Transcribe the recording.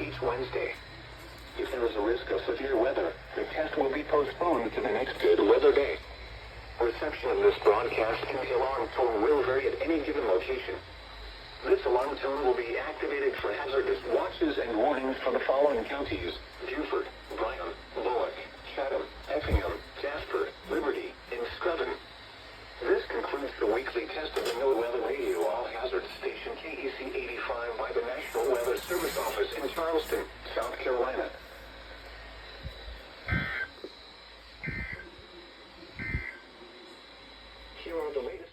each Wednesday. If there is a risk of severe weather, the test will be postponed to the next good weather day. Reception of this broadcast and the alarm tone will vary at any given location. This alarm tone will be activated for hazardous watches and warnings for the following counties: Beaufort, Bryan, Bullock, Chatham, Effingham, Jasper, Liberty, and Scrubbin. This concludes the weekly test of the NOAA Weather Radio All-Hazard Station KEC85 by the National Weather Service Office in Charleston, South Carolina. Here are the latest